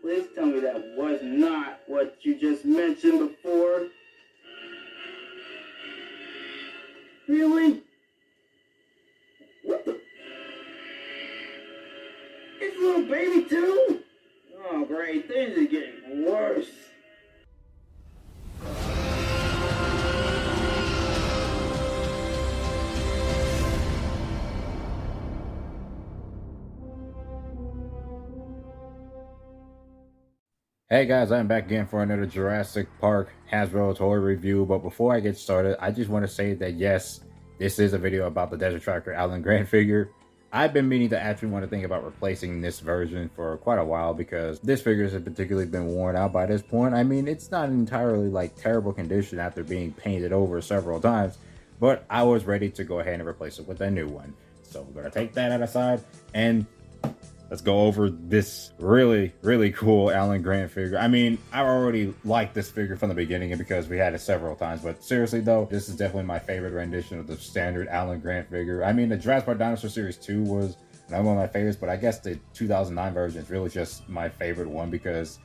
Please tell me that was not what you just mentioned before. Really? What the? It's a little baby too? Oh great, things are getting worse. Hey guys, I'm back again for another Jurassic Park Hasbro toy review. But before I get started, I just want to say that yes, this is a video about the Desert Tracker Alan Grant figure. I've been meaning to actually want to think about replacing this version for quite a while because this figure has particularly been worn out by this point. I mean, it's not entirely like terrible condition after being painted over several times, but I was ready to go ahead and replace it with a new one. So we're gonna take that aside and let's go over this really cool Alan Grant figure. I mean, I already liked this figure from the beginning because we had it several times, but seriously though, this is definitely my favorite rendition of the standard Alan Grant figure. I mean, the Jurassic Park Dinosaur Series 2 was one of my favorites, but I guess the 2009 version is really just my favorite one because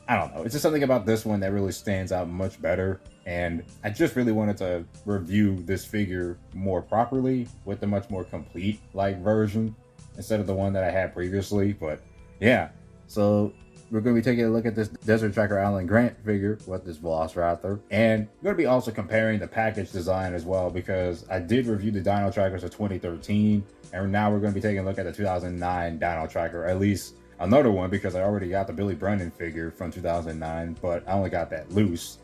I don't know, it's just something about this one that really stands out much better. And I just really wanted to review this figure more properly with a much more complete like version instead of the one that I had previously. But yeah, so we're going to be taking a look at this Desert Tracker Alan Grant figure with this Velociraptor, and we're going to be also comparing the package design as well because I did review the Dino Trackers of 2013, and now we're going to be taking a look at the 2009 Dino Tracker, at least another one because I already got the Billy Brennan figure from 2009, but I only got that loose.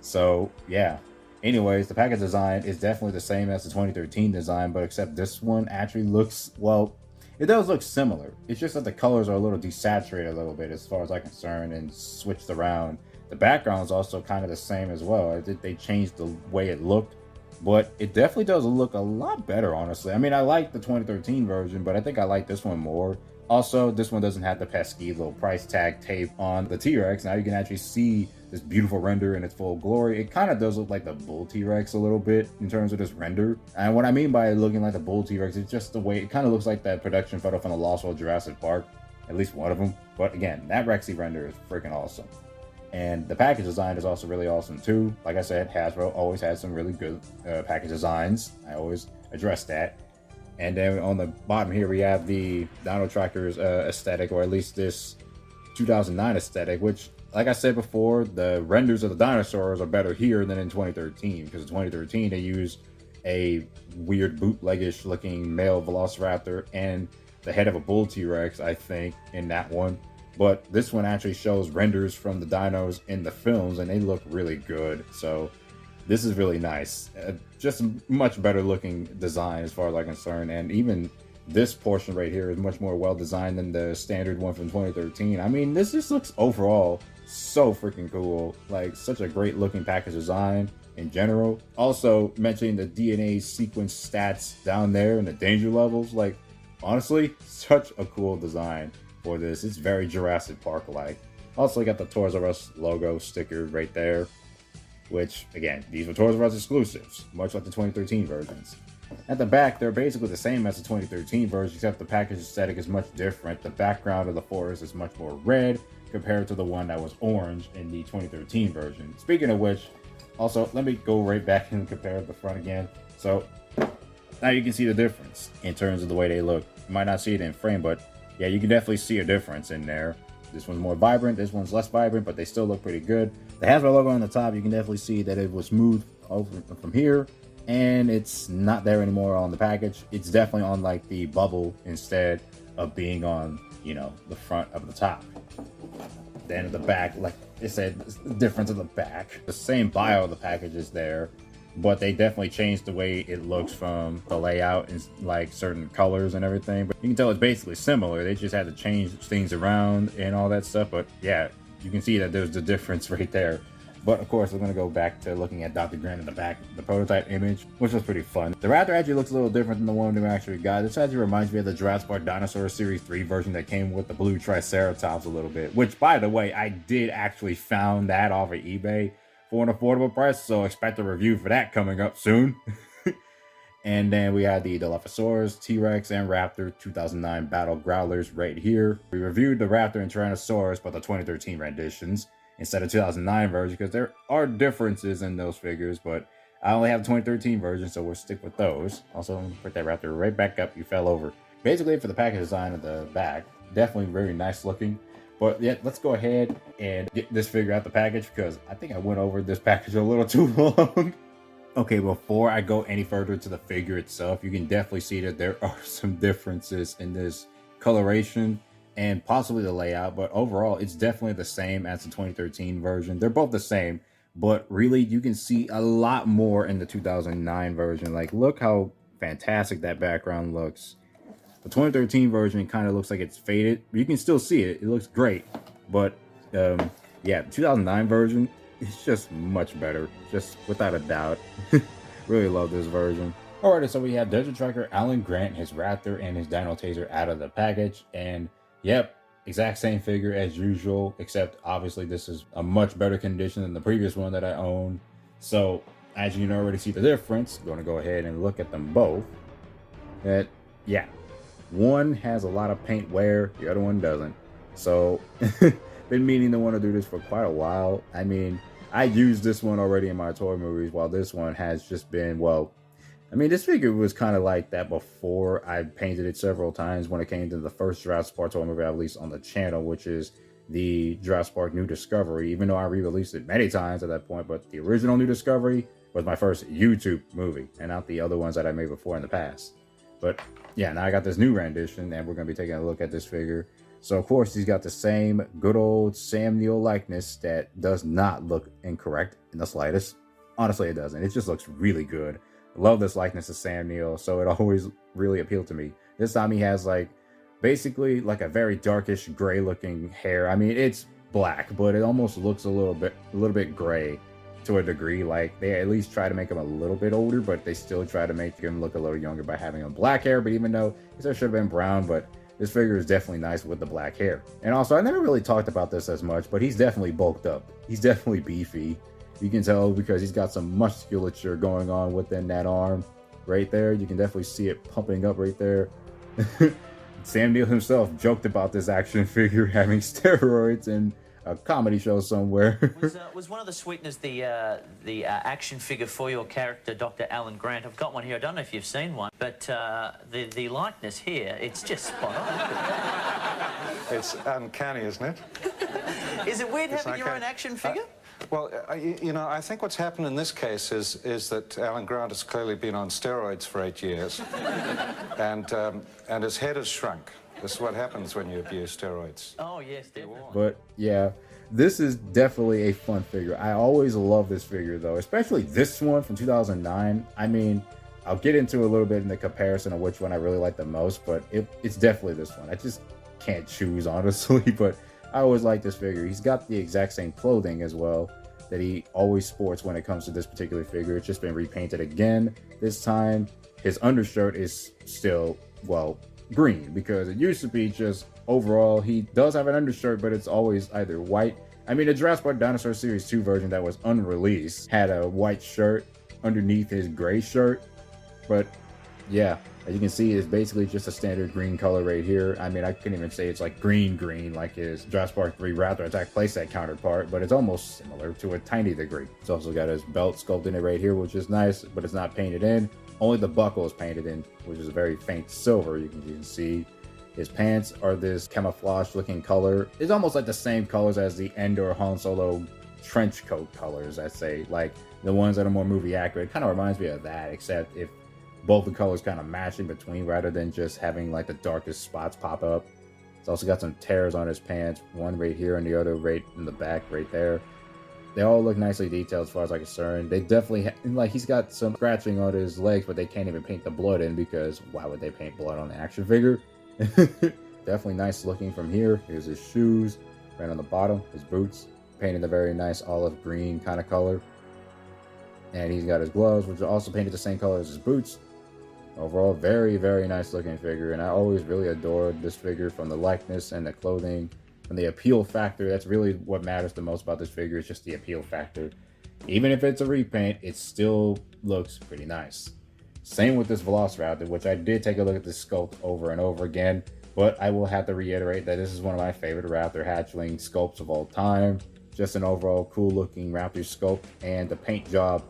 So yeah, anyways, the package design is definitely the same as the 2013 design, but except this one actually looks, well, it does look similar. It's just that the colors are a little desaturated a little bit as far as I'm concerned and switched around. The background is also kind of the same as well. They changed the way it looked, but it definitely does look a lot better, honestly. I mean, I like the 2013 version, but I think I like this one more. Also, this one doesn't have the pesky little price tag tape on the T-Rex. Now you can actually see this beautiful render in its full glory. It kind of does look like the bull T-Rex a little bit in terms of this render. And what I mean by looking like the bull T-Rex is just the way it kind of looks like that production photo from the Lost World Jurassic Park, at least one of them. But again, that Rexy render is freaking awesome. And the package design is also really awesome too. Like I said, Hasbro always has some really good package designs. I always address that. And then on the bottom here, we have the Dino Trackers aesthetic, or at least this 2009 aesthetic, which, like I said before, the renders of the dinosaurs are better here than in 2013, because in 2013 they used a weird bootleggish looking male Velociraptor and the head of a bull T-Rex, I think, in that one. But this one actually shows renders from the dinos in the films, and they look really good. So this is really nice. Just a much better looking design as far as I'm concerned. And even this portion right here is much more well designed than the standard one from 2013. I mean, this just looks overall so freaking cool. Like, such a great looking package design in general. Also, mentioning the DNA sequence stats down there and the danger levels. Like, honestly, such a cool design for this. It's very Jurassic Park like. Also got the Toys R Us logo sticker right there, which, again, these were Toys R Us exclusives, much like the 2013 versions. At the back, they're basically the same as the 2013 version, except the package aesthetic is much different. The background of the forest is much more red compared to the one that was orange in the 2013 version. Speaking of which, also, let me go right back and compare the front again. So, now you can see the difference in terms of the way they look. You might not see it in frame, but yeah, you can definitely see a difference in there. This one's more vibrant, this one's less vibrant, but they still look pretty good. The Hasbro logo on the top, you can definitely see that it was moved over from here, and it's not there anymore on the package. It's definitely on like the bubble instead of being on, you know, the front of the top. Then at the back, like I said, the difference in the back. The same bio of the package is there, but they definitely changed the way it looks from the layout and like certain colors and everything. But you can tell it's basically similar. They just had to change things around and all that stuff. But yeah, you can see that there's the difference right there. But of course, we're going to go back to looking at Dr. Grant in the back, the prototype image, which was pretty fun. The Raptor actually looks a little different than the one we actually got. This actually reminds me of the Jurassic Park Dinosaur Series 3 version that came with the blue Triceratops a little bit. Which, by the way, I did actually found that off of eBay for an affordable price, so expect a review for that coming up soon. And then we had the Dilophosaurus, T-Rex, and Raptor 2009 Battle Growlers right here. We reviewed the Raptor and Tyrannosaurus, but the 2013 renditions instead of 2009 version, because there are differences in those figures, but I only have the 2013 version, so we'll stick with those. Also, put that Raptor right back up. You fell over. Basically, for the package design of the back, definitely very nice looking. But yeah, let's go ahead and get this figure out the package, because I think I went over this package a little too long. Okay, before I go any further to the figure itself, you can definitely see that there are some differences in this coloration and possibly the layout, but overall it's definitely the same as the 2013 version. They're both the same, but really you can see a lot more in the 2009 version. Like, look how fantastic that background looks. The 2013 version kind of looks like it's faded, but you can still see it. It looks great, but yeah, the 2009 version, it's just much better, just without a doubt. Really love this version. Alright, so we have Desert Tracker Alan Grant, his Raptor, and his Dino Taser out of the package. And yep, exact same figure as usual, except obviously this is a much better condition than the previous one that I owned. So as you can already see the difference, I'm going to go ahead and look at them both. That, yeah, one has a lot of paint wear, the other one doesn't. So been meaning to want to do this for quite a while. I mean, I used this one already in my toy movies, while this one has just been, well, I mean, this figure was kind of like that before. I painted it several times when it came to the first Jurassic Park toy movie I released on the channel, which is the Jurassic Park New Discovery, even though I re-released it many times at that point. But the original New Discovery was my first YouTube movie, and not the other ones that I made before in the past. But yeah, now I got this new rendition, and we're going to be taking a look at this figure. So, of course, he's got the same good old Sam Neill likeness that does not look incorrect in the slightest. Honestly, it doesn't. It just looks really good. I love this likeness of Sam Neill, so it always really appealed to me. This time he has, like, basically like a very darkish gray looking hair. I mean, it's black, but it almost looks a little bit gray to a degree. Like, they at least try to make him a little bit older, but they still try to make him look a little younger by having him black hair. But even though his hair should have been brown, but this figure is definitely nice with the black hair. And also, I never really talked about this as much, but he's definitely bulked up. He's definitely beefy. You can tell because he's got some musculature going on within that arm right there. You can definitely see it pumping up right there. Sam Neill himself joked about this action figure having steroids in a comedy show somewhere. Was one of the sweeteners the action figure for your character, Dr. Alan Grant? I've got one here. I don't know if you've seen one, but the likeness here, it's just spot on. It's uncanny, isn't it? Is it weird having your own action figure? Well, you know, I think what's happened in this case is that Alan Grant has clearly been on steroids for 8 years, and his head has shrunk. This is what happens when you abuse steroids. Oh, yes, definitely. But yeah, this is definitely a fun figure. I always love this figure, though, especially this one from 2009. I mean, I'll get into a little bit in the comparison of which one I really like the most, but it's definitely this one. I just can't choose, honestly, but I always like this figure. He's got the exact same clothing as well that he always sports when it comes to this particular figure. It's just been repainted again this time. His undershirt is still, well, green, because it used to be just overall. He does have an undershirt, but it's always either white. I mean, the Jurassic Park Dinosaur Series 2 version that was unreleased had a white shirt underneath his gray shirt. But yeah, as you can see, it's basically just a standard green color right here. I mean, I couldn't even say it's like green like his Jurassic Park 3 Raptor Attack playset counterpart, but it's almost similar to a tiny degree. It's also got his belt sculpted in right here, which is nice, but it's not painted in. Only the buckle is painted in, which is a very faint silver. You can see his pants are this camouflage looking color. It's almost like the same colors as the Endor Han Solo trench coat colors, I'd say. Like the ones that are more movie accurate. It kind of reminds me of that, except if both the colors kind of match in between rather than just having like the darkest spots pop up. It's also got some tears on his pants, one right here and the other right in the back right there. They all look nicely detailed as far as I'm concerned. They definitely, like, he's got some scratching on his legs, but they can't even paint the blood in, because why would they paint blood on an action figure? Definitely nice looking from here. Here's his shoes, right on the bottom, his boots, painted a very nice olive green kind of color. And he's got his gloves, which are also painted the same color as his boots. Overall, very, very nice looking figure, and I always really adored this figure from the likeness and the clothing. And the appeal factor, that's really what matters the most about this figure, is just the appeal factor. Even if it's a repaint, it still looks pretty nice. Same with this Velociraptor, which I did take a look at this sculpt over and over again, but I will have to reiterate that this is one of my favorite raptor hatchling sculpts of all time. Just an overall cool looking raptor sculpt, and the paint job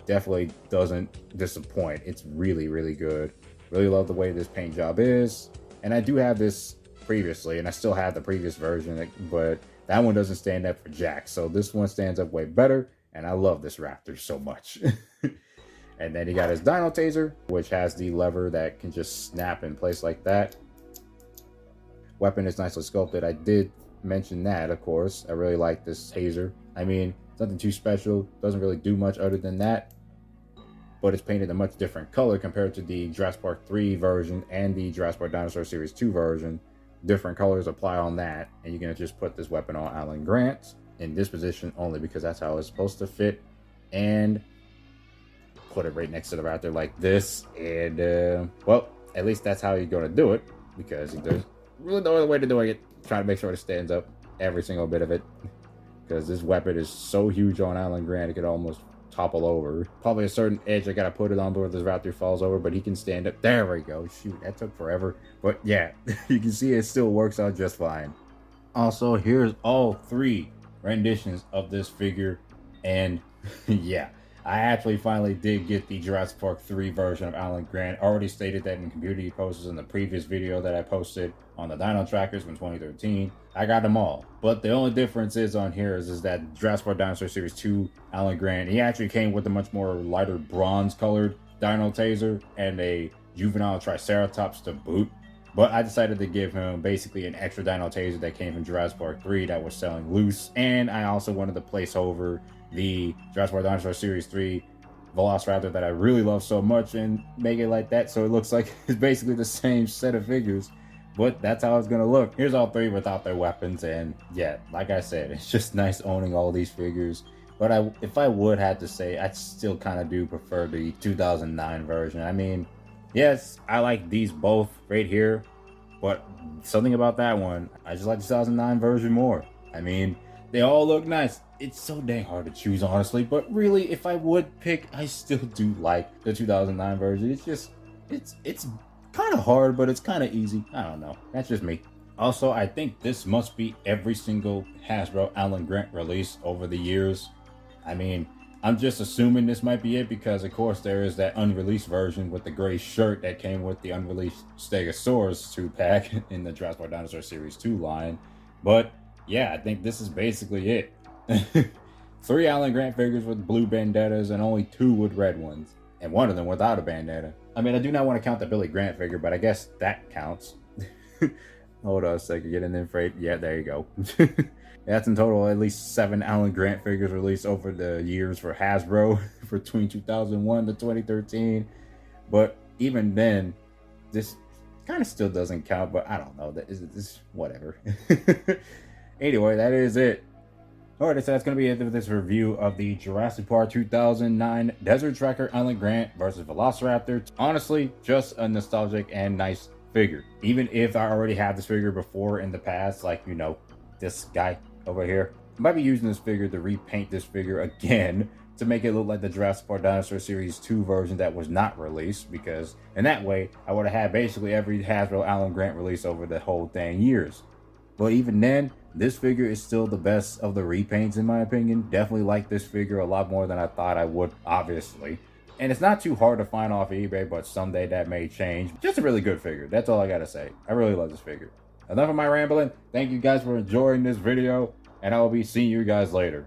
definitely doesn't disappoint. It's really, really good. Really love the way this paint job is. And I do have this previously, and I still have the previous version, but that one doesn't stand up for jack. So this one stands up way better, and I love this raptor so much. And then he got his Dino Taser, which has the lever that can just snap in place like that. Weapon is nicely sculpted. I did mention that, of course. I really like this taser. I mean, nothing too special. Doesn't really do much other than that. But it's painted a much different color compared to the Jurassic Park 3 version and the Jurassic Park Dinosaur Series 2 version. Different colors apply on that. And you're going to just put this weapon on Alan Grant in this position only because that's how it's supposed to fit. And put it right next to the raptor like this, and well, at least that's how you're going to do it, because there's really no other way to doing it. Trying to make sure it stands up, every single bit of it, because this weapon is so huge on Alan Grant it could almost topple over. Probably a certain edge I gotta put it on before this raptor falls over, but he can stand up. There we go. Shoot, that took forever, but yeah, you can see it still works out just fine. Also, here's all 3 renditions of this figure, and yeah, I actually finally did get the Jurassic Park 3 version of Alan Grant. Already stated that in community posts in the previous video that I posted on the Dino Trackers from 2013. I got them all. But the only difference is on here is that Jurassic Park Dinosaur Series 2 Alan Grant, he actually came with a much more lighter bronze colored Dino Taser and a juvenile Triceratops to boot. But I decided to give him basically an extra Dino Taser that came from Jurassic Park 3 that was selling loose. And I also wanted to place over the Jurassic Park Dinosaur Series 3 Velociraptor that I really love so much and make it like that, so it looks like it's basically the same set of figures, but that's how it's gonna look. Here's all 3 without their weapons, and yeah, like I said, it's just nice owning all these figures. But if I would have to say, I still kind of do prefer the 2009 version. I mean, yes, I like these both right here, but something about that one, I just like the 2009 version more. I mean, they all look nice. It's so dang hard to choose, honestly, but really, if I would pick, I still do like the 2009 version. It's just, it's kind of hard, but it's kind of easy. I don't know. That's just me. Also, I think this must be every single Hasbro Alan Grant release over the years. I mean, I'm just assuming this might be it because, of course, there is that unreleased version with the gray shirt that came with the unreleased Stegosaurus 2-pack in the Jurassic Park Dinosaur Series 2 line. But yeah, I think this is basically it. 3 Alan Grant figures with blue bandettas and only 2 with red ones, and one of them without a bandana. I mean, I do not want to count the Billy Grant figure, but I guess that counts. Hold on a second, get in there, freight. Yeah, there you go. That's in total at least 7 Alan Grant figures released over the years for Hasbro between 2001 to 2013. But even then, this kind of still doesn't count, but I don't know. That is whatever. Anyway, that is it. Alright, so that's going to be it for this review of the Jurassic Park 2009 Desert Tracker Alan Grant versus Velociraptor. Honestly, just a nostalgic and nice figure. Even if I already had this figure before in the past, like, you know, this guy over here, I might be using this figure to repaint this figure again to make it look like the Jurassic Park Dinosaur Series 2 version that was not released, because in that way, I would have had basically every Hasbro Alan Grant release over the whole dang years. But even then, this figure is still the best of the repaints in my opinion. Definitely like this figure a lot more than I thought I would, obviously. And it's not too hard to find off eBay, but someday that may change. Just a really good figure. That's all I gotta say. I really love this figure. Enough of my rambling. Thank you guys for enjoying this video, and I will be seeing you guys later.